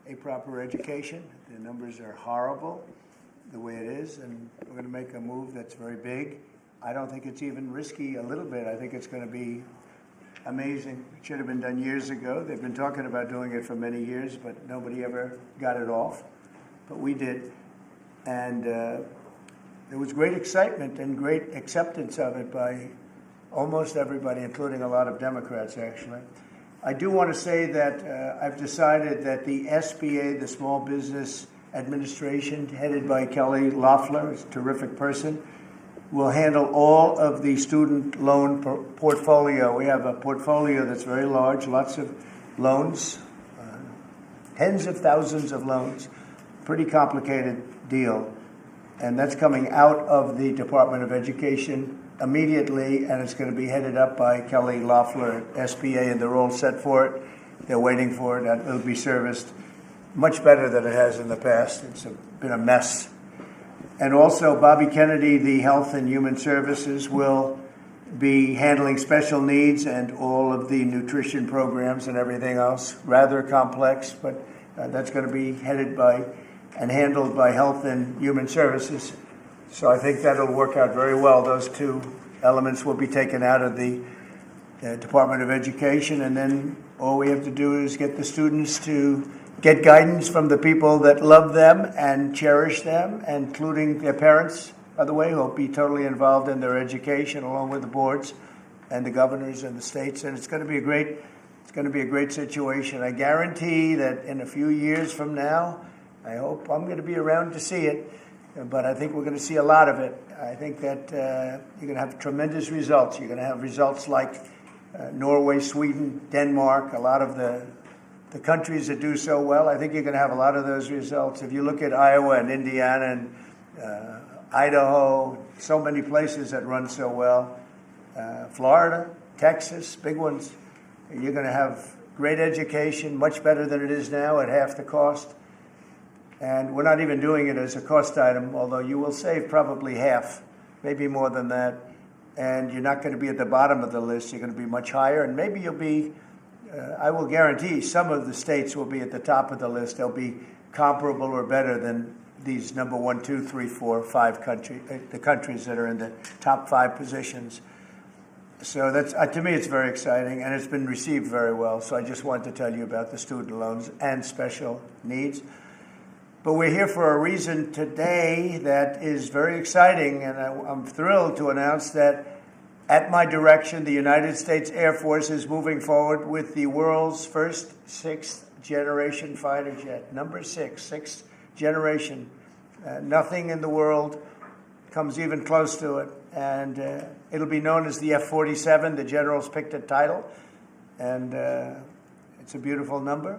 a proper education. The numbers are horrible the way it is, and we're going to make a move that's very big. I don't think it's even risky a little bit. I think it's going to be amazing. It should have been done years ago. They've been talking about doing it for many years, but nobody ever got it off. But we did. And there was great excitement and great acceptance of it by almost everybody, including a lot of Democrats, actually. I do want to say that I've decided that the SBA, the Small Business Administration, headed by Kelly Loeffler, is a terrific person, will handle all of the student loan portfolio. We have a portfolio that's very large, lots of loans, tens of thousands of loans, pretty complicated deal. And that's coming out of the Department of Education immediately, and it's going to be headed up by Kelly Loeffler at SBA, and they're all set for it. They're waiting for it, and it'll be serviced much better than it has in the past. It's been a mess. And also, Bobby Kennedy, the Health and Human Services, will be handling special needs and all of the nutrition programs and everything else. Rather complex, but that's going to be headed by and handled by Health and Human Services. So I think that'll work out very well. Those two elements will be taken out of the Department of Education, and then all we have to do is get the students to get guidance from the people that love them and cherish them, including their parents, by the way, who will be totally involved in their education, along with the boards and the governors and the states. And it's going to be a great situation. I guarantee that in a few years from now, I hope I'm going to be around to see it, but I think we're going to see a lot of it. I think that you're going to have tremendous results. You're going to have results like Norway, Sweden, Denmark, a lot of the countries that do so well. I think you're going to have a lot of those results. If you look at Iowa and Indiana and Idaho, so many places that run so well, Florida, Texas, big ones, you're going to have great education, much better than it is now at half the cost. And we're not even doing it as a cost item, although you will save probably half, maybe more than that. And you're not going to be at the bottom of the list. You're going to be much higher, and maybe you'll be I will guarantee some of the states will be at the top of the list. They'll be comparable or better than these number 1, 2, 3, 4, 5 the countries that are in the top 5 positions. So that's to me, it's very exciting, and it's been received very well. So I just wanted to tell you about the student loans and special needs. But we're here for a reason today that is very exciting, and I'm thrilled to announce that at my direction, the United States Air Force is moving forward with the world's first 6th-generation fighter jet. Number 6, 6th generation. Nothing in the world comes even close to it. And it'll be known as the F-47. The generals picked a title. And it's a beautiful number,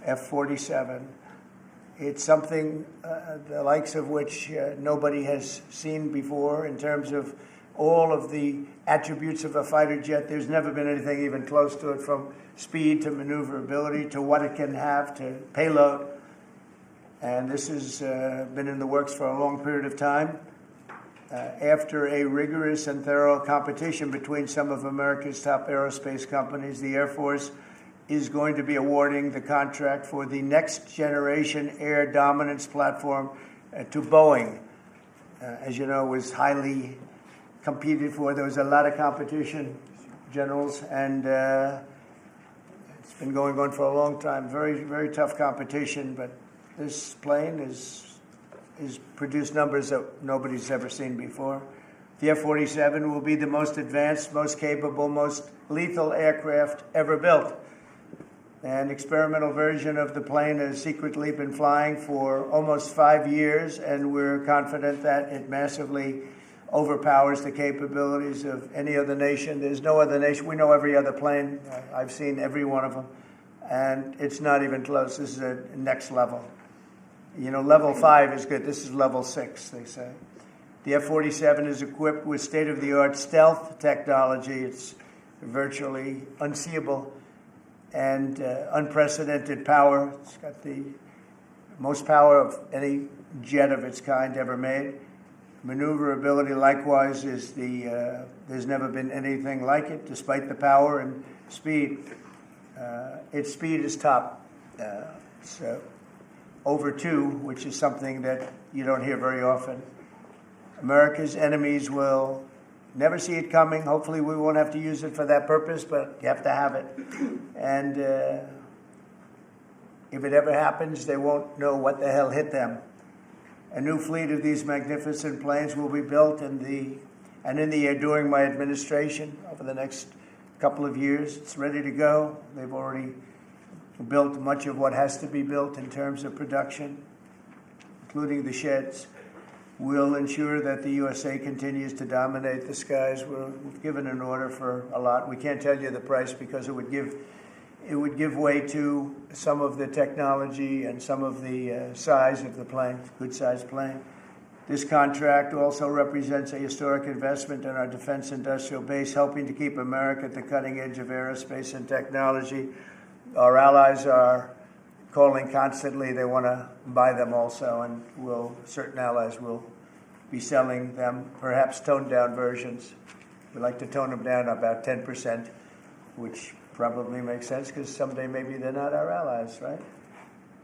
F-47. It's something the likes of which nobody has seen before in terms of all of the attributes of a fighter jet. There's never been anything even close to it, from speed to maneuverability to what it can have to payload. And this has been in the works for a long period of time. After a rigorous and thorough competition between some of America's top aerospace companies, the Air Force is going to be awarding the contract for the next generation air dominance platform to Boeing. As you know, it was highly competed for. There was a lot of competition, generals, and it's been going on for a long time. Very, very tough competition, but this plane is produced numbers that nobody's ever seen before. The F-47 will be the most advanced, most capable, most lethal aircraft ever built. An experimental version of the plane has secretly been flying for almost 5 years, and we're confident that it massively overpowers the capabilities of any other nation. There's no other nation. We know every other plane. I've seen every one of them, and it's not even close. This is a next level. You know, level 5 is good. This is level 6, they say. The F-47 is equipped with state-of-the-art stealth technology. It's virtually unseeable and unprecedented power. It's got the most power of any jet of its kind ever made. Maneuverability, likewise, is there's never been anything like it, despite the power and speed. Its speed is top. So over 2, which is something that you don't hear very often. America's enemies will never see it coming. Hopefully we won't have to use it for that purpose, but you have to have it. And if it ever happens, they won't know what the hell hit them. A new fleet of these magnificent planes will be built in the air during my administration over the next couple of years. It's ready to go. They've already built much of what has to be built in terms of production, including the sheds. We'll ensure that the USA continues to dominate the skies. We've given an order for a lot. We can't tell you the price because it would give way to some of the technology and some of the size of the plane, good-sized plane. This contract also represents a historic investment in our defense industrial base, helping to keep America at the cutting edge of aerospace and technology. Our allies are calling constantly. They want to buy them also, and certain allies will be selling them, perhaps toned-down versions. We like to tone them down about 10%, which probably makes sense because someday maybe they're not our allies, right?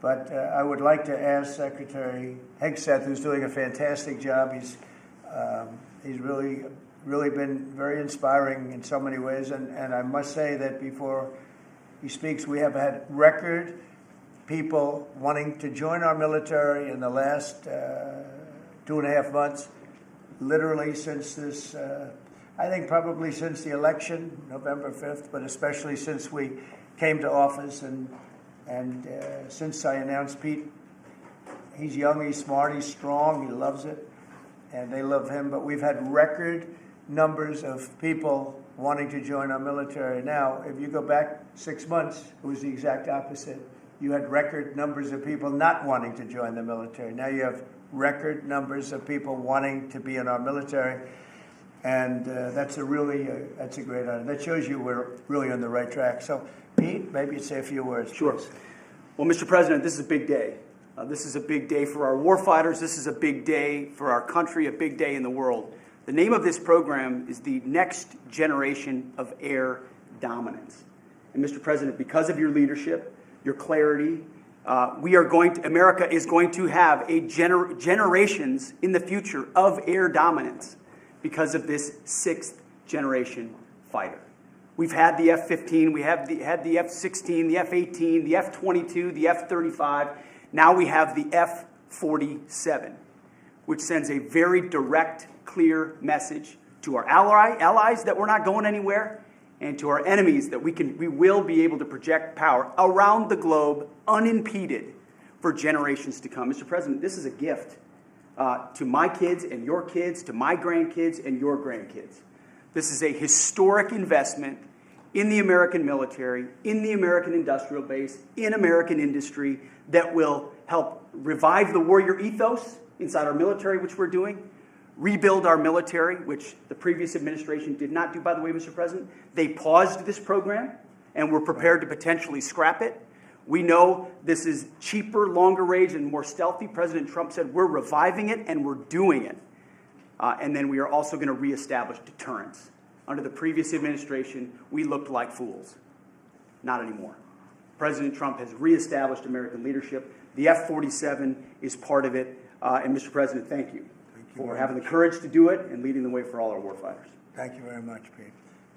But I would like to ask Secretary Hegseth, who's doing a fantastic job. He's really been very inspiring in so many ways. And I must say that before he speaks, we have had record people wanting to join our military in the last 2.5 months, literally since this, I think probably since the election, November 5th, but especially since we came to office and since I announced Pete. He's young, he's smart, he's strong, he loves it, and they love him. But we've had record numbers of people wanting to join our military. Now, if you go back 6 months, it was the exact opposite. You had record numbers of people not wanting to join the military. Now you have record numbers of people wanting to be in our military, and that's a great honor. That shows you we're really on the right track. So, Pete, maybe you'd say a few words. Sure. Please. Well, Mr. President, this is a big day. This is a big day for our warfighters. This is a big day for our country, a big day in the world. The name of this program is the Next Generation of Air Dominance. And Mr. President, because of your leadership, your clarity, America is going to have generations in the future of air dominance because of this 6th generation fighter. We've had the F-15, we had the F-16, the F-18, the F-22, the F-35. Now we have the F-47, which sends a very direct, clear message to our allies that we're not going anywhere, and to our enemies that we will be able to project power around the globe unimpeded for generations to come. Mr. President, this is a gift to my kids and your kids, to my grandkids and your grandkids. This is a historic investment in the American military, in the American industrial base, in American industry that will help revive the warrior ethos inside our military, which we're doing, rebuild our military, which the previous administration did not do, by the way, Mr. President. They paused this program, and we're prepared to potentially scrap it. We know this is cheaper, longer range, and more stealthy. President Trump said we're reviving it, and we're doing it. And then we are also going to reestablish deterrence. Under the previous administration, we looked like fools. Not anymore. President Trump has reestablished American leadership. The F-47 is part of it. And Mr. President, thank you for having the courage to do it and leading the way for all our warfighters. Thank you very much, Pete.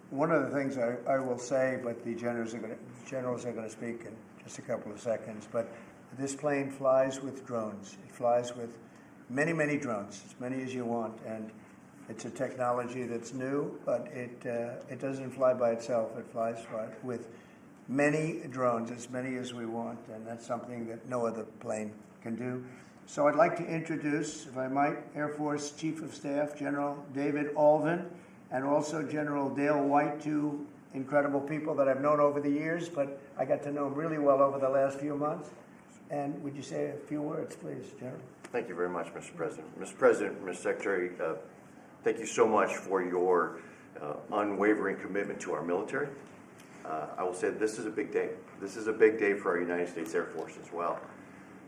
One of the things I will say, but the generals are going to speak in just a couple of seconds, but this plane flies with drones. It flies with many, many drones, as many as you want, and it's a technology that's new, but it doesn't fly by itself. It flies with many drones, as many as we want, and that's something that no other plane can do. So I'd like to introduce, if I might, Air Force Chief of Staff General David Alvin, and also General Dale White, two incredible people that I've known over the years, but I got to know them really well over the last few months. And would you say a few words, please, General? Thank you very much, Mr. President. Mr. President, Mr. Secretary, thank you so much for your unwavering commitment to our military. I will say this is a big day. This is a big day for our United States Air Force as well.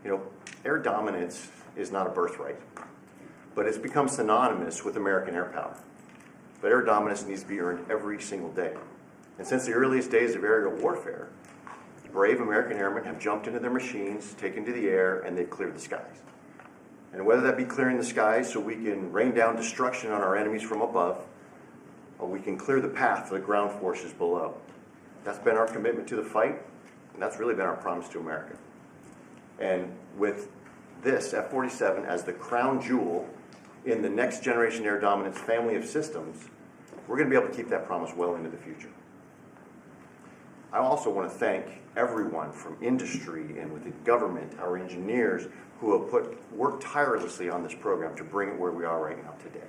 You know, air dominance is not a birthright, but it's become synonymous with American air power. But air dominance needs to be earned every single day. And since the earliest days of aerial warfare, brave American airmen have jumped into their machines, taken to the air, and they've cleared the skies. And whether that be clearing the skies so we can rain down destruction on our enemies from above, or we can clear the path for the ground forces below. That's been our commitment to the fight, and that's really been our promise to America. And with this F-47 as the crown jewel in the next generation air dominance family of systems, we're going to be able to keep that promise well into the future. I also want to thank everyone from industry and within government, our engineers, who have worked tirelessly on this program to bring it where we are right now today.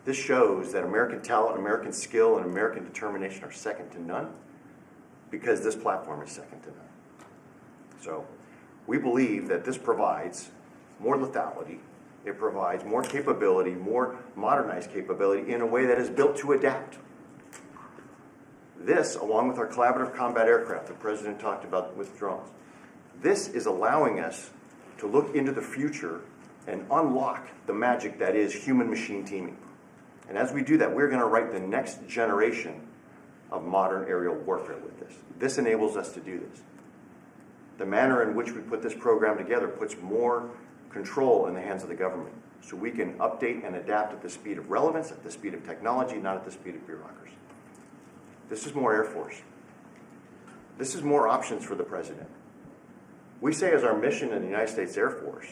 This shows that American talent, American skill, and American determination are second to none, because this platform is second to none. So we believe that this provides more lethality, it provides more capability, more modernized capability in a way that is built to adapt. This, along with our collaborative combat aircraft the President talked about with drones, this is allowing us to look into the future and unlock the magic that is human-machine teaming. And as we do that, we're going to write the next generation of modern aerial warfare with this. This enables us to do this. The manner in which we put this program together puts more control in the hands of the government, so we can update and adapt at the speed of relevance, at the speed of technology, not at the speed of bureaucracy. This is more Air Force. This is more options for the President. We say as our mission in the United States Air Force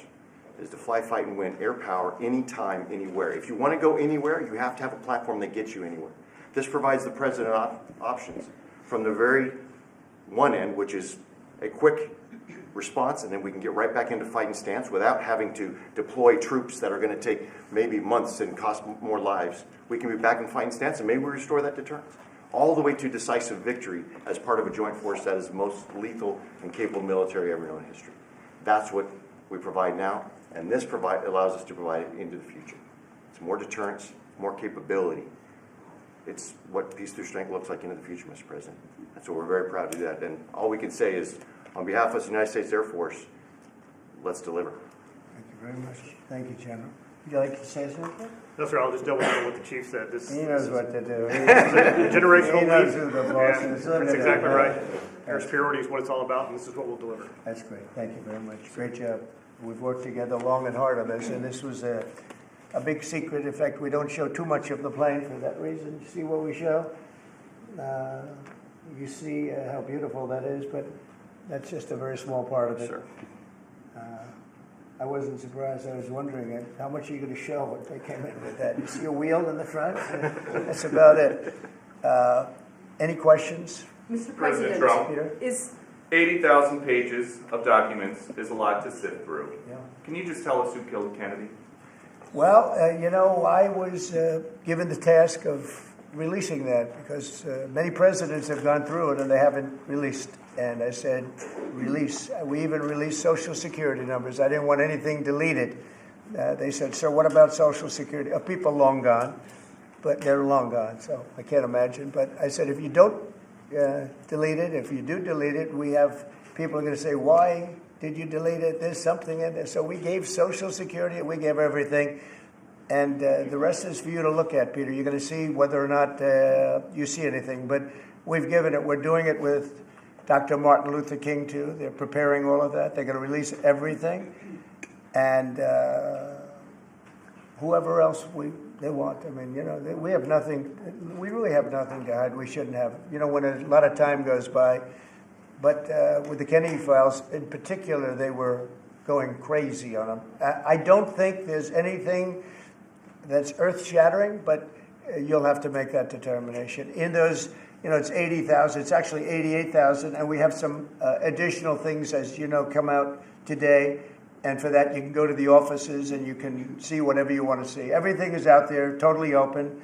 is to fly, fight, and win air power anytime, anywhere. If you want to go anywhere, you have to have a platform that gets you anywhere. This provides the President options from the very one end, which is a quick response, and then we can get right back into fighting stance without having to deploy troops that are going to take maybe months and cost more lives. We can be back in fighting stance, and maybe we restore that deterrence. All the way to decisive victory as part of a joint force that is the most lethal and capable military ever known in history. That's what we provide now, and this allows us to provide it into the future. It's more deterrence, more capability. It's what peace through strength looks like into the future, Mr. President. And so we're very proud to do that. And all we can say is, on behalf of the United States Air Force, let's deliver. Thank you very much. Thank you, General. Would you like to say something? No, sir, I'll just double down what the chief said. He knows what to do. Generational He knows leap. who the boss And is. Look that's at exactly that. right. Air superiority is what it's all about, and this is what we'll deliver. That's great. Thank you very much. Great job. We've worked together long and hard on this, and this was a big secret. In fact, we don't show too much of the plane for that reason. You see what we show? You see how beautiful that is, but that's just a very small part of it. Sure. I wasn't surprised. I was wondering how much are you going to show when they came in with that. You see a wheel in the front? That's about it. Any questions? Mr. President President, Trump, Peter? is 80,000 pages of documents is a lot to sift through. Yeah. Can you just tell us who killed Kennedy? Well, I was given the task of releasing that because many presidents have gone through it and they haven't released. And I said, release. We even released Social Security numbers. I didn't want anything deleted. They said, sir, what about Social Security? People long gone, but they're long gone, so I can't imagine. But I said, if you don't delete it, if you do delete it, we have people are going to say, why did you delete it? There's something in there. So we gave Social Security, we gave everything. And the rest is for you to look at, Peter. You're going to see whether or not you see anything. But we've given it. We're doing it with Dr. Martin Luther King, too. They're preparing all of that. They're going to release everything. And whoever else they want. I mean, we have nothing. We really have nothing to hide. We shouldn't have. When a lot of time goes by. But with the Kennedy files, in particular, they were going crazy on them. I don't think there's anything that's earth-shattering, but you'll have to make that determination. In those, it's 80,000. It's actually 88,000, and we have some additional things, as you know, come out today. And for that, you can go to the offices and you can see whatever you want to see. Everything is out there, totally open.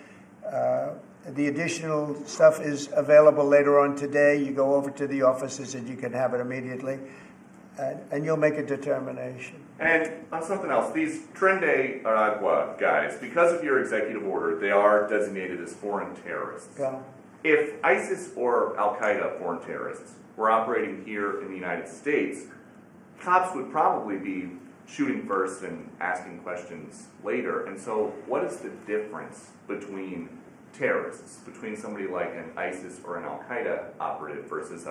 The additional stuff is available later on today. You go over to the offices and you can have it immediately. And you'll make a determination. And on something else, these Tren de Aragua guys, because of your executive order, they are designated as foreign terrorists. Yeah. If ISIS or Al-Qaeda foreign terrorists were operating here in the United States, cops would probably be shooting first and asking questions later. And so what is the difference between terrorists, between somebody like an ISIS or an Al-Qaeda operative versus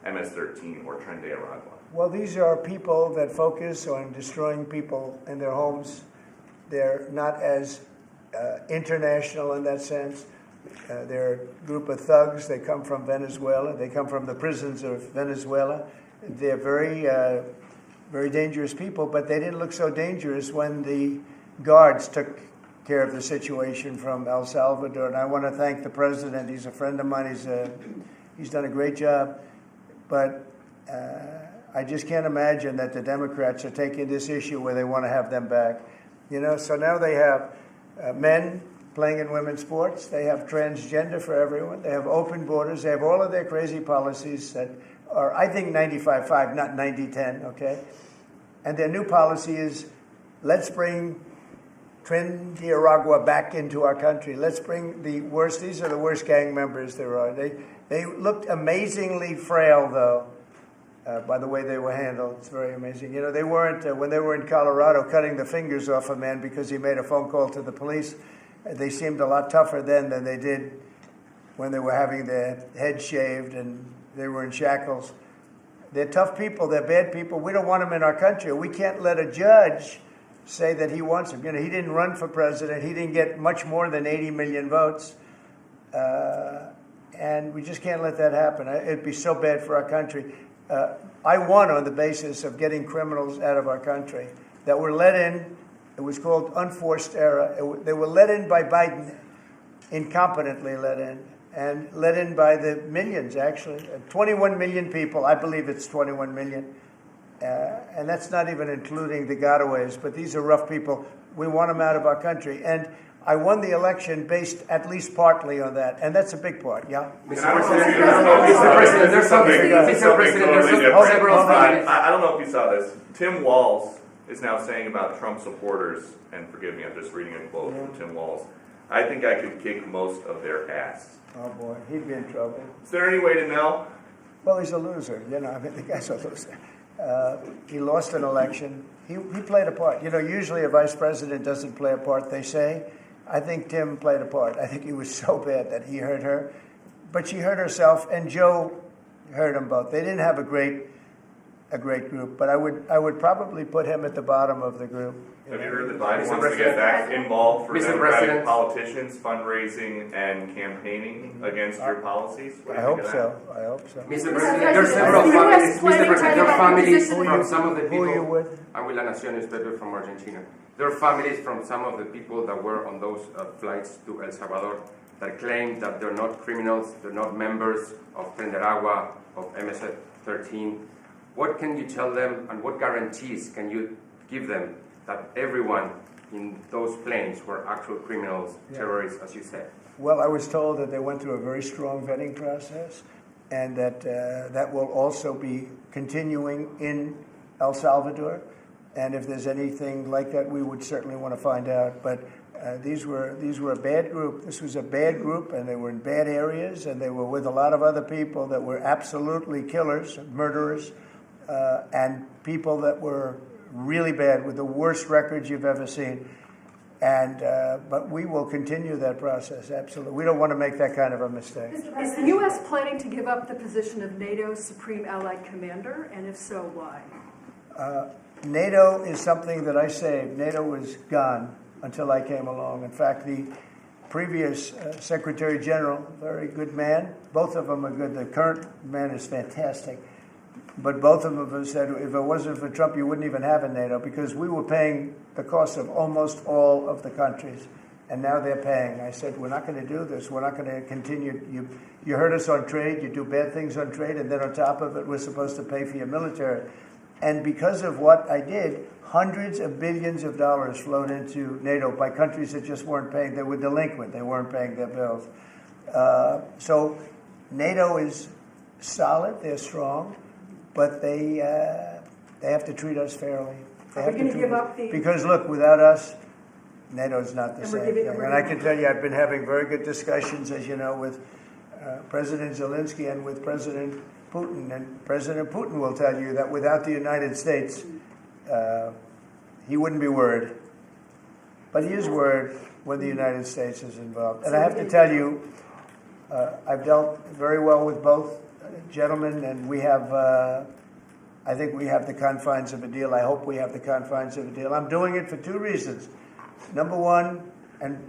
MS-13 or Tren de Aragua? Well, these are people that focus on destroying people in their homes. They're not as international in that sense. They're a group of thugs. They come from Venezuela. They come from the prisons of Venezuela. They're very dangerous people, but they didn't look so dangerous when the guards took care of the situation from El Salvador. And I want to thank the president. He's a friend of mine. He's done a great job. But I just can't imagine that the Democrats are taking this issue where they want to have them back. You know, so now they have men playing in women's sports. They have transgender for everyone. They have open borders. They have all of their crazy policies that are, I think, 95-5, not 90-10, okay? And their new policy is, let's bring Tren de Aragua back into our country. Let's bring the worst. These are the worst gang members there are. They looked amazingly frail, though, by the way they were handled. It's very amazing. You know, they weren't, when they were in Colorado cutting the fingers off a man because he made a phone call to the police, they seemed a lot tougher then than they did when they were having their heads shaved and they were in shackles. They're tough people. They're bad people. We don't want them in our country. We can't let a judge say that he wants him. You know, he didn't run for president. He didn't get much more than 80 million votes. And we just can't let that happen. It'd be so bad for our country. I won on the basis of getting criminals out of our country that were let in. It was called unforced error. They were let in by Biden, incompetently let in, and let in by the millions, actually. 21 million people. I believe it's 21 million. And that's not even including the gotaways, but these are rough people. We want them out of our country. And I won the election based at least partly on that, and that's a big part, yeah? Mr. President, there's something several. I don't know if you saw this. Tim Walz is now saying about Trump supporters, and forgive me, I'm just reading a quote from Tim Walz, I think I could kick most of their ass. Oh, boy, he'd be in trouble. Is there any way to know? Well, he's a loser, you know, I mean, the guy's a loser. He lost an election. He played a part. You know, usually a vice president doesn't play a part, they say. I think Tim played a part. I think he was so bad that he hurt her. But she hurt herself, and Joe hurt them both. They didn't have a great group, but I would probably put him at the bottom of the group. Have you heard that Biden wants to get back involved for Democratic politicians, fundraising and campaigning against your policies? I hope so. Mr. President, there are several families. Mr. President, there are families from some of the people. Who are you with? I'm with La Nación newspaper from Argentina. There are families from some of the people that were on those flights to El Salvador that claim that they're not criminals, they're not members of Tren de Aragua, of MS-13. What can you tell them, and what guarantees can you give them that everyone in those planes were actual criminals, terrorists, as you said? Well, I was told that they went through a very strong vetting process, and that that will also be continuing in El Salvador. And if there's anything like that, we would certainly want to find out. But these were a bad group. This was a bad group, and they were in bad areas, and they were with a lot of other people that were absolutely killers, murderers, and people that were really bad, with the worst records you've ever seen. And but we will continue that process, absolutely. We don't want to make that kind of a mistake. Is the U.S. planning to give up the position of NATO's Supreme Allied Commander, and if so, why? NATO is something that I saved. NATO was gone until I came along. In fact, the previous Secretary General, very good man, both of them are good. The current man is fantastic. But both of them have said, if it wasn't for Trump, you wouldn't even have a NATO, because we were paying the cost of almost all of the countries. And now they're paying. I said, we're not going to do this. We're not going to continue. You hurt us on trade. You do bad things on trade. And then on top of it, we're supposed to pay for your military. And because of what I did, hundreds of billions of dollars flowed into NATO by countries that just weren't paying. They were delinquent. They weren't paying their bills. So NATO is solid. They're strong. But they have to treat us fairly. Are we going to give up the... Because, look, without us, NATO's not the And same we're giving- thing. And I can tell you, I've been having very good discussions, as you know, with President Zelensky and with President Putin. And President Putin will tell you that without the United States, he wouldn't be worried. But he is worried when the United States is involved. And I have to tell you, I've dealt very well with both gentlemen, and we have, I think we have the confines of a deal. I hope we have the confines of a deal. I'm doing it for two reasons. Number one, and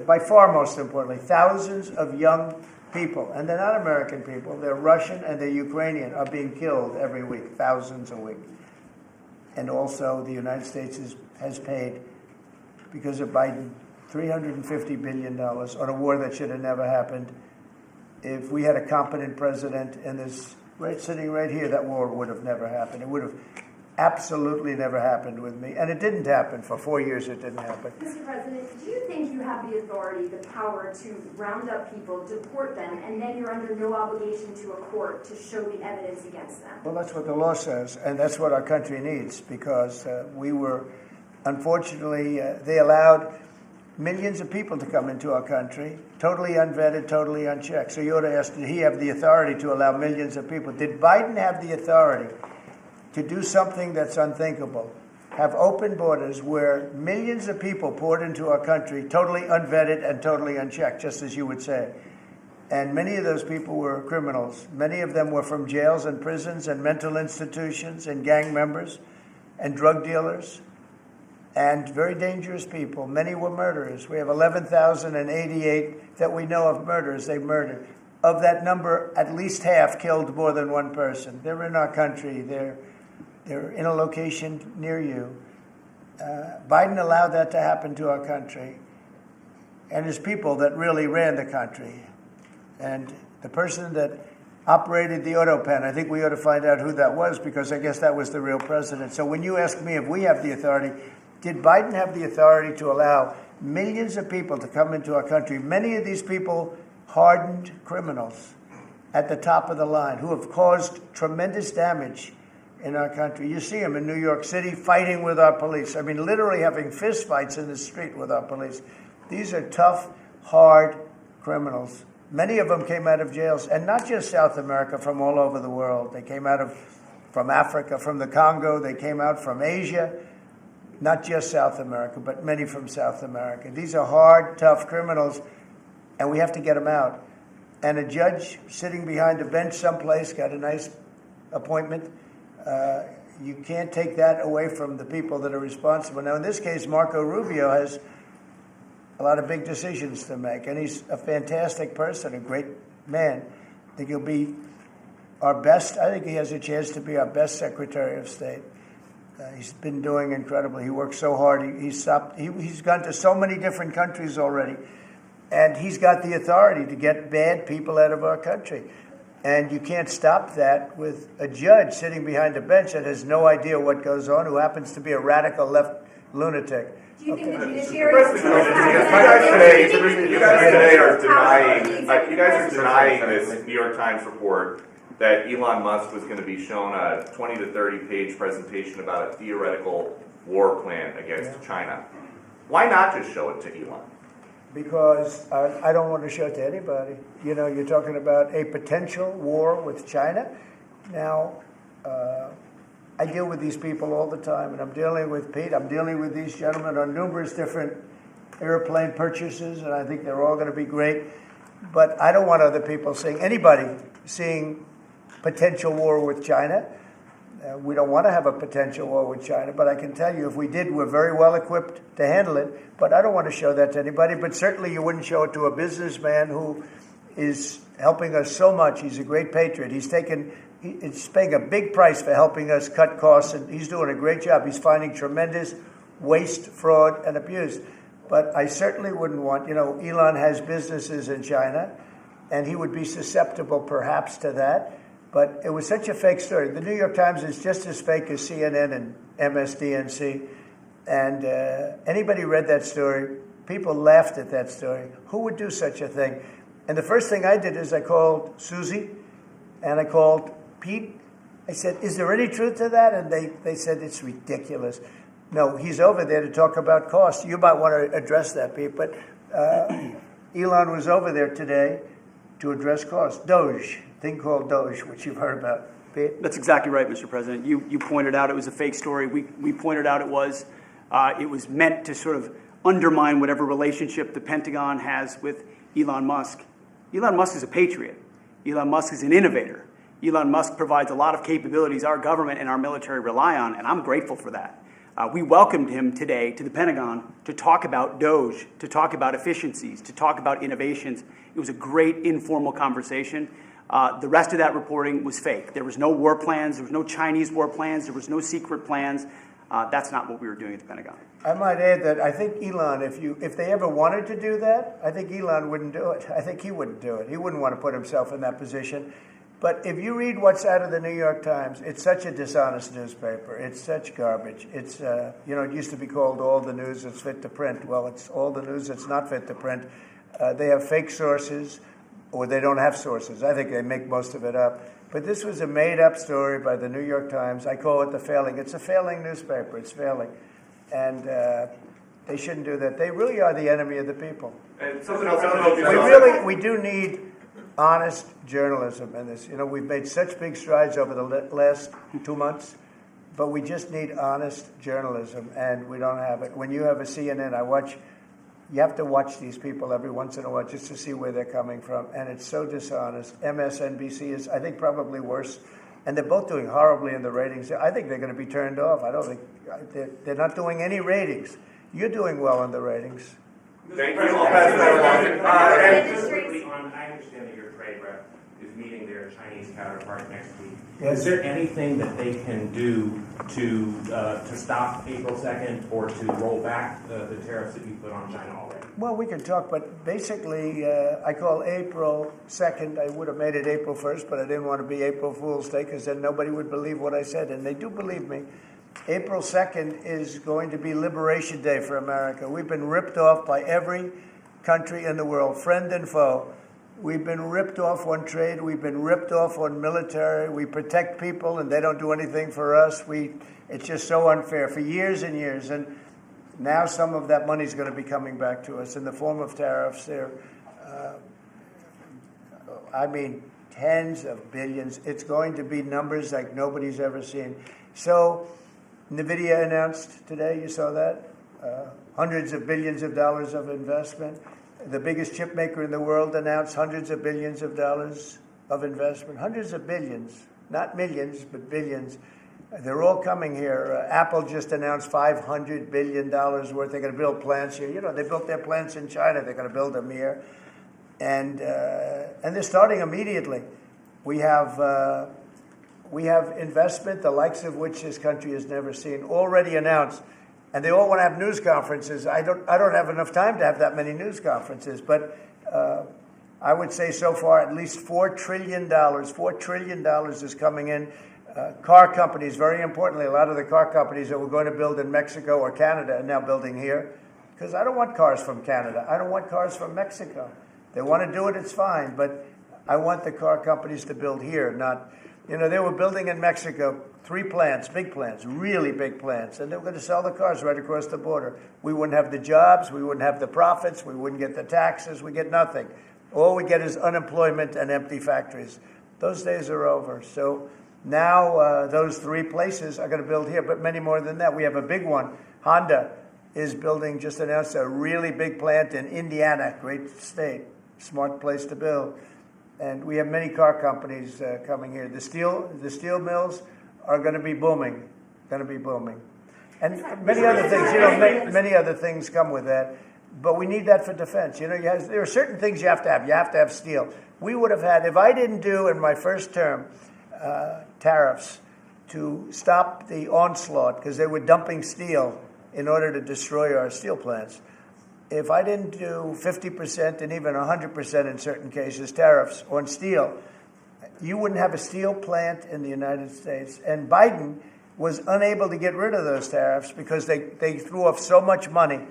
by far most importantly, thousands of young people, and they're not American people, they're Russian and they're Ukrainian, are being killed every week, thousands a week. And also the United States has paid, because of Biden, $350 billion on a war that should have never happened. If we had a competent president and this sitting right here, that war would have never happened. It would have absolutely never happened with me. And it didn't happen. For 4 years, it didn't happen. Mr. President, do you think you have the authority, the power to round up people, deport them, and then you're under no obligation to a court to show the evidence against them? Well, that's what the law says, and that's what our country needs, because we were, unfortunately, they allowed millions of people to come into our country, totally unvetted, totally unchecked. So you ought to ask, did he have the authority to allow millions of people? Did Biden have the authority to do something that's unthinkable? Have open borders where millions of people poured into our country, totally unvetted and totally unchecked, just as you would say. And many of those people were criminals. Many of them were from jails and prisons and mental institutions and gang members and drug dealers and very dangerous people. Many were murderers. We have 11,088 that we know of murderers they murdered. Of that number, at least half killed more than one person. They're in our country. They're in a location near you. Biden allowed that to happen to our country. And his people that really ran the country. And the person that operated the auto pen, I think we ought to find out who that was, because I guess that was the real president. So when you ask me if we have the authority, did Biden have the authority to allow millions of people to come into our country? Many of these people, hardened criminals at the top of the line who have caused tremendous damage in our country. You see them in New York City fighting with our police. I mean, literally having fist fights in the street with our police. These are tough, hard criminals. Many of them came out of jails, and not just South America, from all over the world. They came out from Africa, from the Congo. They came out from Asia. Not just South America, but many from South America. These are hard, tough criminals, and we have to get them out. And a judge sitting behind a bench someplace got a nice appointment. You can't take that away from the people that are responsible. Now, in this case, Marco Rubio has a lot of big decisions to make, and he's a fantastic person, a great man. I think he'll be our best. I think he has a chance to be our best Secretary of State. He's been doing incredibly. He works so hard. He's gone to so many different countries already, and he's got the authority to get bad people out of our country. And you can't stop that with a judge sitting behind a bench that has no idea what goes on, who happens to be a radical left lunatic. Do you think the judiciary is You guys today are denying this New York Times report that Elon Musk was going to be shown a 20 to 30 page presentation about a theoretical war plan against China. Why not just show it to Elon? Because I don't want to show it to anybody. You know, you're talking about a potential war with China. Now, I deal with these people all the time, and I'm dealing with Pete. I'm dealing with these gentlemen on numerous different airplane purchases, and I think they're all going to be great. But I don't want other people seeing potential war with China. We don't want to have a potential war with China, but I can tell you if we did, we're very well equipped to handle it. But I don't want to show that to anybody. But certainly you wouldn't show it to a businessman who is helping us so much. He's a great patriot. He's paying a big price for helping us cut costs, and he's doing a great job. He's finding tremendous waste, fraud, and abuse. But I certainly wouldn't want, Elon has businesses in China, and he would be susceptible perhaps to that. But it was such a fake story. The New York Times is just as fake as CNN and MSDNC. And anybody read that story, people laughed at that story. Who would do such a thing? And the first thing I did is I called Susie and I called Pete. I said, is there any truth to that? And they said, it's ridiculous. No, he's over there to talk about cost. You might want to address that, Pete. But Elon was over there today to address cost. Doge. Thing called Doge, which you've heard about. Pete? That's exactly right, Mr. President. You pointed out it was a fake story. We pointed out it was meant to sort of undermine whatever relationship the Pentagon has with Elon Musk. Elon Musk is a patriot. Elon Musk is an innovator. Elon Musk provides a lot of capabilities our government and our military rely on, and I'm grateful for that. We welcomed him today to the Pentagon to talk about DOGE, to talk about efficiencies, to talk about innovations. It was a great informal conversation. The rest of that reporting was fake. There was no war plans. There was no Chinese war plans. There was no secret plans. That's not what we were doing at the Pentagon. I might add that I think Elon, if they ever wanted to do that, I think Elon wouldn't do it. I think he wouldn't do it. He wouldn't want to put himself in that position. But if you read what's out of the New York Times, it's such a dishonest newspaper. It's such garbage. It's, it used to be called all the news that's fit to print. Well, it's all the news that's not fit to print. They have fake sources, or they don't have sources. I think they make most of it up. But this was a made-up story by the New York Times. I call it the failing. It's a failing newspaper. It's failing. And they shouldn't do that. They really are the enemy of the people. And something else. We do need honest journalism in this. We've made such big strides over the last 2 months, but we just need honest journalism, and we don't have it. When you have a CNN, you have to watch these people every once in a while just to see where they're coming from, and it's so dishonest. MSNBC is, I think, probably worse, and they're both doing horribly in the ratings. I think they're going to be turned off. I don't think they're not doing any ratings. You're doing well in the ratings. Thank you. I understand that your trade rep is meeting their Chinese counterpart next week. Yes. Is there anything that they can do to stop April 2nd or to roll back the tariffs that you put on China already? Well, we can talk, but basically, I call April 2nd. I would have made it April 1st, but I didn't want to be April Fool's Day because then nobody would believe what I said, and they do believe me. April 2nd is going to be Liberation Day for America. We've been ripped off by every country in the world, friend and foe. We've been ripped off on trade. We've been ripped off on military. We protect people, and they don't do anything for us. It's just so unfair for years and years. And now some of that money is going to be coming back to us in the form of tariffs. Tens of billions. It's going to be numbers like nobody's ever seen. So NVIDIA announced today, you saw that, hundreds of billions of dollars of investment. The biggest chip maker in the world announced hundreds of billions of dollars of investment. Hundreds of billions, not millions, but billions. They're all coming here. Apple just announced $500 billion worth. They're going to build plants here. They built their plants in China. They're going to build them here. And they're starting immediately. We have investment, the likes of which this country has never seen, already announced. And they all want to have news conferences. I don't have enough time to have that many news conferences, but I would say so far at least $4 trillion. $4 trillion is coming in. Car companies, very importantly, a lot of the car companies that were going to build in Mexico or Canada are now building here. Because I don't want cars from Canada. I don't want cars from Mexico. They want to do it, it's fine. But I want the car companies to build here, not... they were building in Mexico 3 plants, big plants, really big plants, and they were going to sell the cars right across the border. We wouldn't have the jobs, we wouldn't have the profits, we wouldn't get the taxes, we get nothing. All we get is unemployment and empty factories. Those days are over. So now those 3 places are going to build here, but many more than that. We have a big one. Honda is building, just announced a really big plant in Indiana, great state, smart place to build. And we have many car companies coming here. The steel mills are going to be booming, And many other things, many other things come with that. But we need that for defense. There are certain things you have to have. You have to have steel. We would have had, if I didn't do in my first term tariffs to stop the onslaught, because they were dumping steel in order to destroy our steel plants. If I didn't do 50% and even 100% in certain cases tariffs on steel, you wouldn't have a steel plant in the United States. And Biden was unable to get rid of those tariffs because they threw off so much money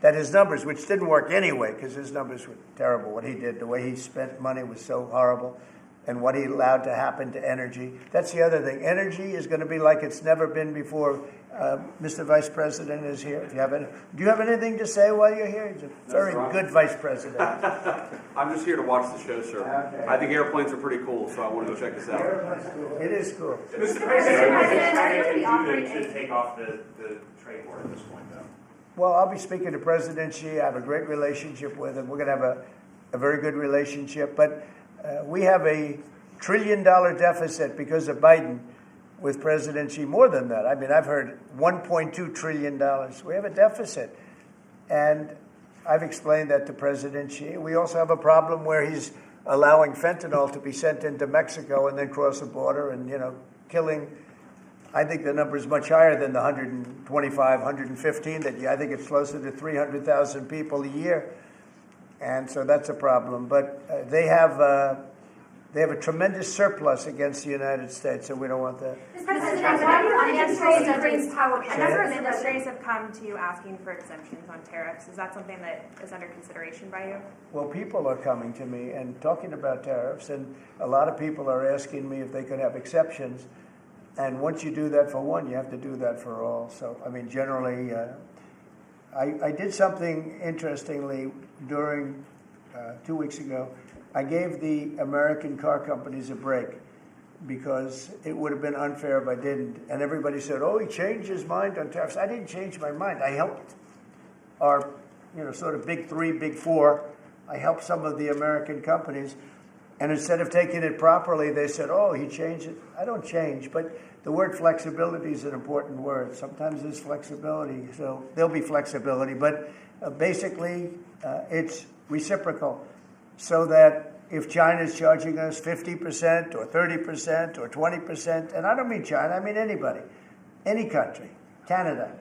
that his numbers, which didn't work anyway because his numbers were terrible, what he did, the way he spent money was so horrible, and what he allowed to happen to energy. That's the other thing. Energy is going to be like it's never been before. Mr. Vice President is here. Do you have anything to say while you're here? He's a very good Vice President. I'm just here to watch the show, sir. Okay. I think airplanes are pretty cool, so I want to go check this out. It is cool. Mr. President, what is China to take off the trade war at this point, though? Well, I'll be speaking to President Xi. I have a great relationship with him. We're going to have a very good relationship. But we have a trillion deficit because of Biden with President Xi, more than that. I mean, I've heard $1.2 trillion. We have a deficit. And I've explained that to President Xi. We also have a problem where he's allowing fentanyl to be sent into Mexico and then cross the border and, killing. I think the number is much higher than the 125, 115. I think it's closer to 300,000 people a year. And so that's a problem. But they have a tremendous surplus against the United States, so we don't want that. Mr. President, why do you think administrators power? A number of administrators have come to you asking for exemptions on tariffs. Is that something that is under consideration by you? Well, people are coming to me and talking about tariffs, and a lot of people are asking me if they could have exceptions. And once you do that for one, you have to do that for all. So, I mean, generally, I did something interestingly during 2 weeks ago. I gave the American car companies a break because it would have been unfair if I didn't. And everybody said, oh, he changed his mind on tariffs. I didn't change my mind. I helped our, sort of big three, big four. I helped some of the American companies. And instead of taking it properly, they said, oh, he changed it. I don't change. But the word flexibility is an important word. Sometimes there's flexibility. So there'll be flexibility. But basically, it's reciprocal. So that if China's charging us 50% or 30% or 20%, and I don't mean China, I mean anybody, any country, Canada.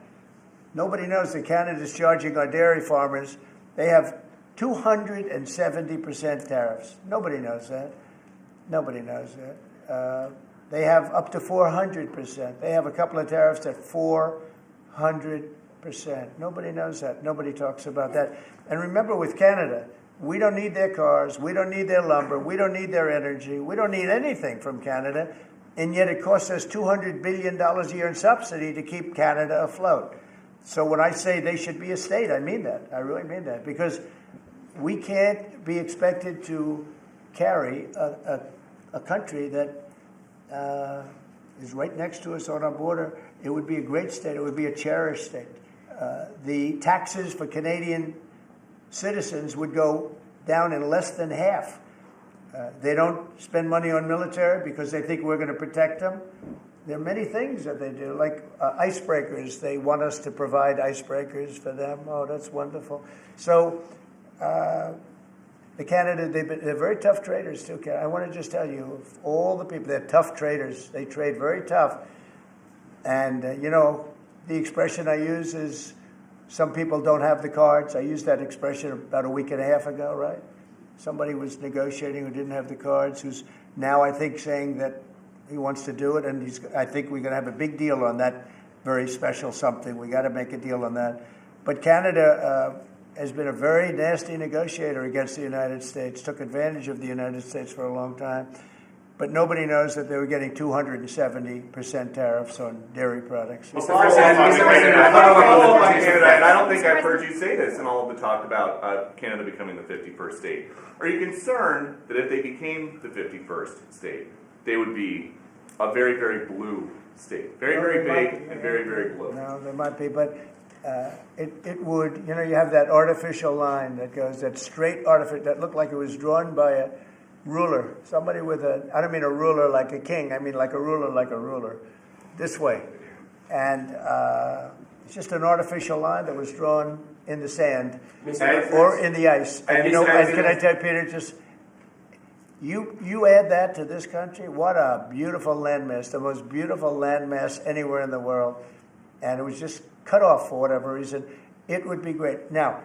Nobody knows that Canada's charging our dairy farmers. They have 270% tariffs. Nobody knows that. Nobody knows that. They have up to 400%. They have a couple of tariffs at 400%. Nobody knows that. Nobody talks about that. And remember, with Canada, we don't need their cars. We don't need their lumber. We don't need their energy. We don't need anything from Canada. And yet it costs us $200 billion a year in subsidy to keep Canada afloat. So when I say they should be a state, I mean that. I really mean that. Because we can't be expected to carry a country that is right next to us on our border. It would be a great state. It would be a cherished state. The taxes for Canadian citizens would go down in less than half. They don't spend money on military because they think we're going to protect them. There are many things that they do, like icebreakers. They want us to provide icebreakers for them. Oh, that's wonderful. So the Canada, they're very tough traders too. I want to just tell you, of all the people, they're tough traders. They trade very tough. And, the expression I use is, some people don't have the cards. I used that expression about a week and a half ago, right? Somebody was negotiating who didn't have the cards, who's now, I think, saying that he wants to do it, and I think we're going to have a big deal on that very special something. We got to make a deal on that. But Canada has been a very nasty negotiator against the United States, took advantage of the United States for a long time. But nobody knows that they were getting 270% tariffs on dairy products. And I don't think I've heard you say this in all of the talk about Canada becoming the 51st state. Are you concerned that if they became the 51st state, they would be a very, very blue state? Very, very big and very, very blue. No, there might be, but it would, you have that artificial line that goes, that straight artificial, that looked like it was drawn by a ruler. Somebody with I don't mean a ruler like a king, I mean like a ruler, this way. And it's just an artificial line that was drawn in the sand or in the ice. And can I tell you, Peter, just, you add that to this country, what a beautiful landmass, the most beautiful landmass anywhere in the world. And it was just cut off for whatever reason. It would be great. Now,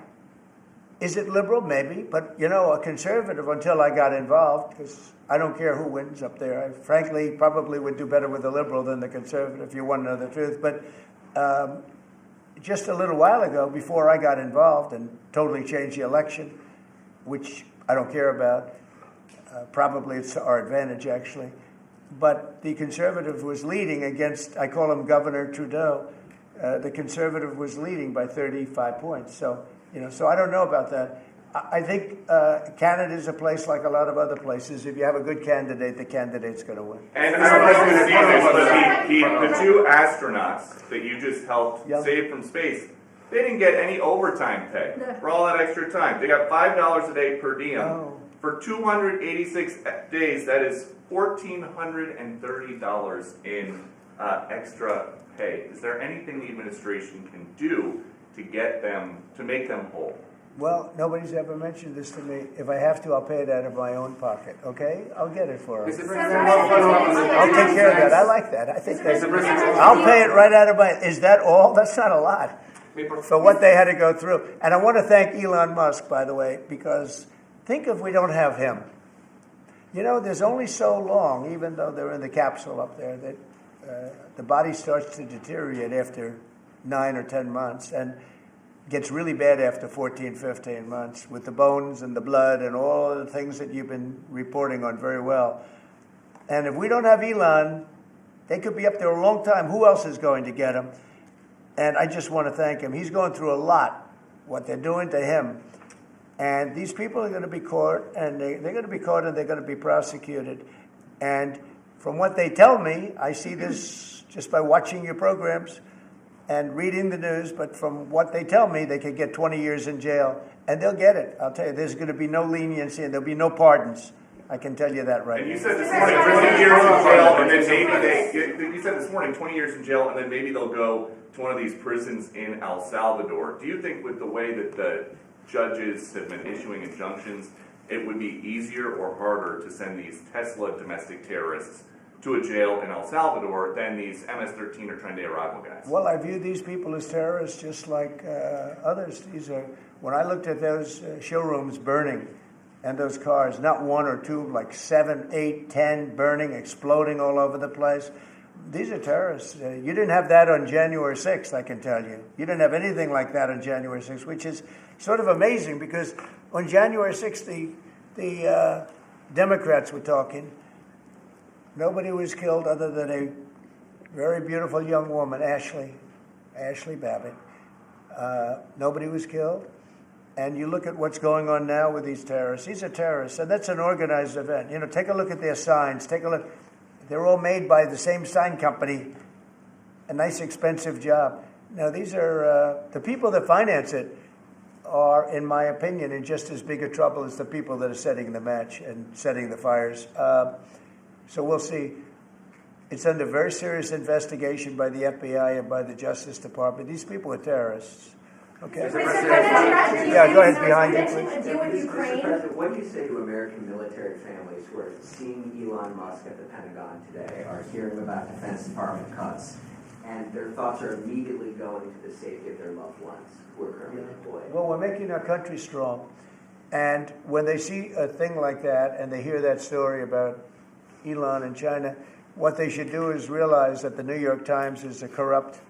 is it liberal? Maybe. But, a conservative until I got involved, because I don't care who wins up there. I frankly probably would do better with the liberal than the conservative, if you want to know the truth. But just a little while ago, before I got involved and totally changed the election, which I don't care about, probably it's to our advantage, actually. But the conservative was leading against, I call him Governor Trudeau. The conservative was leading by 35 points. So, so I don't know about that. I think Canada is a place like a lot of other places. If you have a good candidate, the candidate's going to win. And I don't know if you've seen this, but the two astronauts that you just helped save from space, they didn't get any overtime pay for all that extra time. They got $5 a day per diem For 286 days, that is $1,430 in extra pay. Is there anything the administration can do to get them, to make them whole? Well, nobody's ever mentioned this to me. If I have to, I'll pay it out of my own pocket, okay? I'll get it for them. I'll take care of that. I like that. I think that's, I'll pay it right out of my, is that all? That's not a lot for what they had to go through. And I want to thank Elon Musk, by the way, because think if we don't have him. You know, there's only so long, even though they're in the capsule up there, that the body starts to deteriorate after 9 or 10 months and gets really bad after 14, 15 months with the bones and the blood and all the things that you've been reporting on very well. And if we don't have Elon, they could be up there a long time. Who else is going to get him? And I just want to thank him. He's going through a lot, what they're doing to him. And these people are going to be caught, and they're going to be caught, and they're going to be prosecuted. And from what they tell me, I see this just by watching your programs and reading the news, but from what they tell me, they could get 20 years in jail, and they'll get it. I'll tell you, there's going to be no leniency, and there'll be no pardons. I can tell you that right And now. you said this morning 20 years in jail, and then maybe you said this morning 20 years in jail, and then maybe they'll go to one of these prisons in El Salvador. Do you think with the way that the judges have been issuing injunctions, it would be easier or harder to send these Tesla domestic terrorists to a jail in El Salvador than these MS-13 or Tren de Aragua guys? Well, I view these people as terrorists just like others. These are, when I looked at those showrooms burning and those cars, not one or two, like 7, 8, 10 burning, exploding all over the place. These are terrorists. You didn't have that on January 6th, I can tell you. You didn't have anything like that on January 6th, which is sort of amazing because on January 6th, the Democrats were talking. Nobody was killed other than a very beautiful young woman, Ashley Babbitt. Nobody was killed. And you look at what's going on now with these terrorists. These are terrorists, and that's an organized event. You know, take a look at their signs. Take a look. They're all made by the same sign company. A nice, expensive job. Now, these are the people that finance it are, in my opinion, in just as big a trouble as the people that are setting the match and setting the fires. So we'll see. It's under very serious investigation by the FBI and by the Justice Department. These people are terrorists. Okay. Yeah, go ahead behind you, please. Mr. President, what do you say to American military families who are seeing Elon Musk at the Pentagon today, are hearing about Defense Department cuts, and their thoughts are immediately going to the safety of their loved ones who are currently deployed? Well, we're making our country strong. And when they see a thing like that and they hear that story about Elon in China, what they should do is realize that the New York Times is a corrupt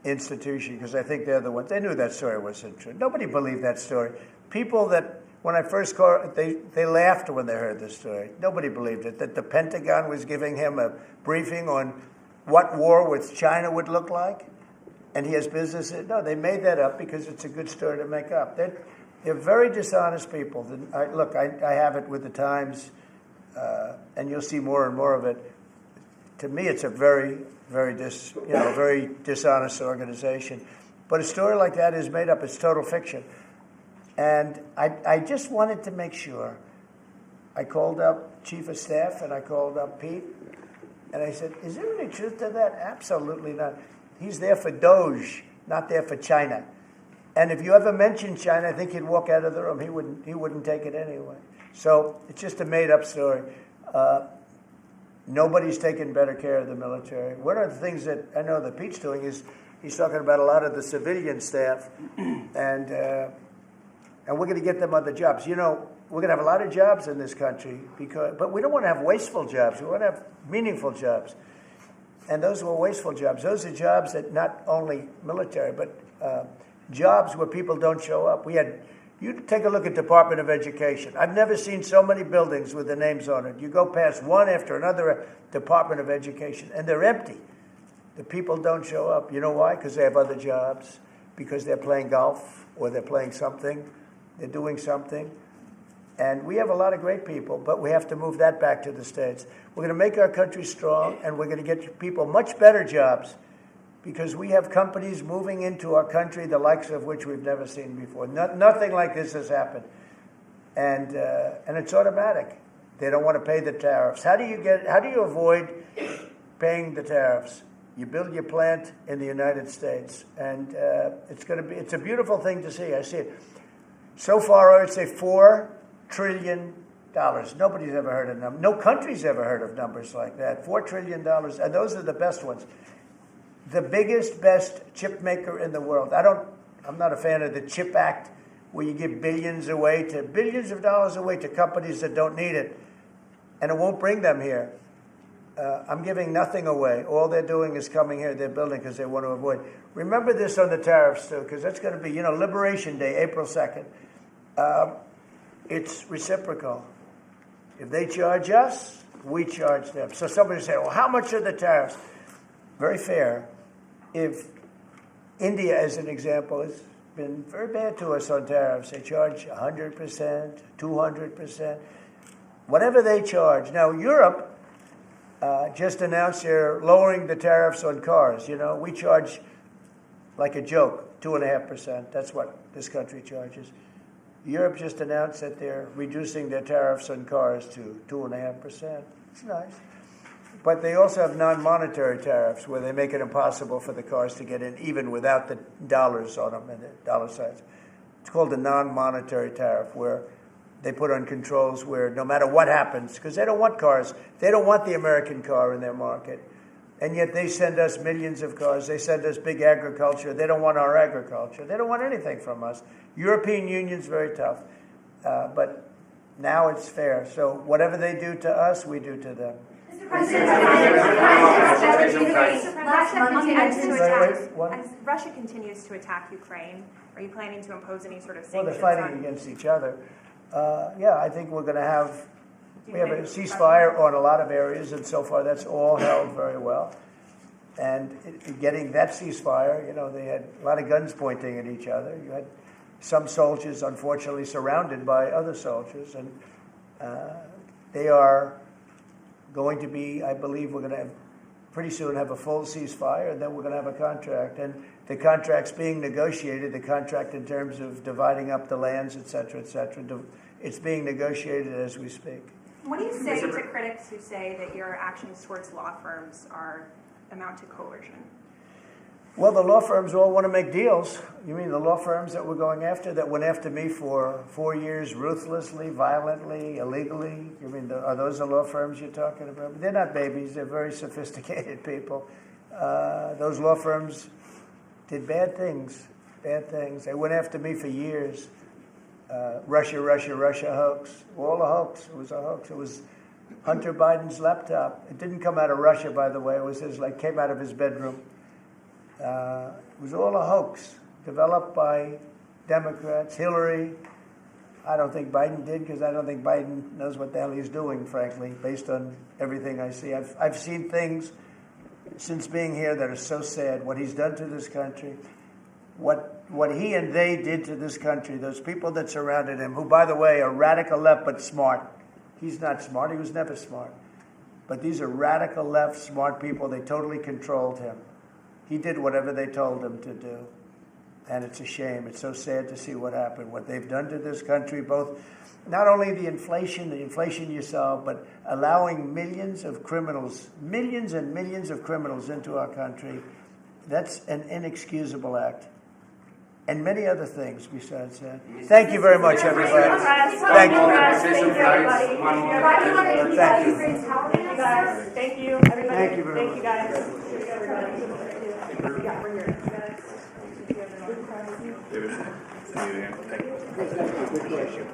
institution, because I think they're the ones. They knew that story wasn't true. Nobody believed that story. People that, when I first called, they laughed when they heard the story. Nobody believed it, that the Pentagon was giving him a briefing on what war with China would look like, and he has business. No, they made that up because it's a good story to make up. They're very dishonest people. Look, I have it with the Times, and you'll see more and more of it. To me, it's a very dishonest organization. But a story like that is made up. It's total fiction. And I just wanted to make sure. I called up Chief of Staff and I called up Pete. And I said, is there any truth to that? Absolutely not. He's there for Doge, not there for China. And if you ever mention China, I think he'd walk out of the room. He wouldn't take it anyway. So it's just a made-up story. Nobody's taken better care of the military. One of the things that I know that Pete's doing is he's talking about a lot of the civilian staff, and we're going to get them other jobs. You know, we're going to have a lot of jobs in this country, but we don't want to have wasteful jobs. We want to have meaningful jobs. And those were wasteful jobs. Those are jobs that not only military, but jobs where people don't show up. You take a look at Department of Education. I've never seen so many buildings with the names on it. You go past one after another Department of Education, and they're empty. The people don't show up. You know why? Because they have other jobs, because they're playing golf, or they're playing something, they're doing something. And we have a lot of great people, but we have to move that back to the States. We're going to make our country strong, and we're going to get people much better jobs, because we have companies moving into our country, the likes of which we've never seen before. Nothing like this has happened. and it's automatic. They don't want to pay the tariffs. How do you avoid paying the tariffs? You build your plant in the United States, and it's a beautiful thing to see. I see it. So far, I would say $4 trillion. Nobody's ever heard of them. No country's ever heard of numbers like that. $4 trillion, and those are the best ones. The biggest, best chip maker in the world. I'm not a fan of the CHIP Act, where you give billions of dollars away to companies that don't need it, and it won't bring them here. I'm giving nothing away. All they're doing is coming here. They're building because they want to avoid. Remember this on the tariffs, too, because that's going to be, Liberation Day, April 2nd. It's reciprocal. If they charge us, we charge them. So somebody say, well, how much are the tariffs? Very fair. If India, as an example, has been very bad to us on tariffs. They charge 100%, 200%, whatever they charge. Now, Europe just announced they're lowering the tariffs on cars. We charge like a joke, 2.5%. That's what this country charges. Europe just announced that they're reducing their tariffs on cars to 2.5%. It's nice. But they also have non-monetary tariffs where they make it impossible for the cars to get in even without the dollars on them and the dollar signs. It's called a non-monetary tariff, where they put on controls where no matter what happens, because they don't want cars, they don't want the American car in their market. And yet they send us millions of cars. They send us big agriculture. They don't want our agriculture. They don't want anything from us. European Union's very tough. But now it's fair. So whatever they do to us, we do to them. Russia continues to attack Ukraine. Are you planning to impose any sort of sanctions? Well, they're fighting against each other. I think we're going to have... We have a ceasefire on a lot of areas, and so far that's all held very well. And getting that ceasefire, they had a lot of guns pointing at each other. You had some soldiers, unfortunately, surrounded by other soldiers, and they are going to be, I believe, we're going to pretty soon have a full ceasefire, and then we're going to have a contract. And the contract's being negotiated, the contract in terms of dividing up the lands, et cetera, it's being negotiated as we speak. What do you say to critics who say that your actions towards law firms amount to coercion? Well, the law firms all want to make deals. You mean the law firms that we're going after, that went after me for 4 years ruthlessly, violently, illegally? You mean, are those the law firms you're talking about? They're not babies. They're very sophisticated people. Those law firms did bad things. They went after me for years. Russia hoax. All a hoax. It was a hoax. It was Hunter Biden's laptop. It didn't come out of Russia, by the way. It was came out of his bedroom. It was all a hoax, developed by Democrats. Hillary, I don't think Biden did, because I don't think Biden knows what the hell he's doing, frankly, based on everything I see. I've seen things since being here that are so sad. What he's done to this country, what he and they did to this country, those people that surrounded him, who, by the way, are radical left but smart. He's not smart. He was never smart. But these are radical left, smart people. They totally controlled him. He did whatever they told him to do. And it's a shame. It's so sad to see what happened, what they've done to this country, both not only the inflation you saw, but allowing millions and millions of criminals into our country. That's an inexcusable act. And many other things besides that. Thank you very much, everybody. Thank you. Thank you, everybody. Thank you very much. Thank you, guys. Good question.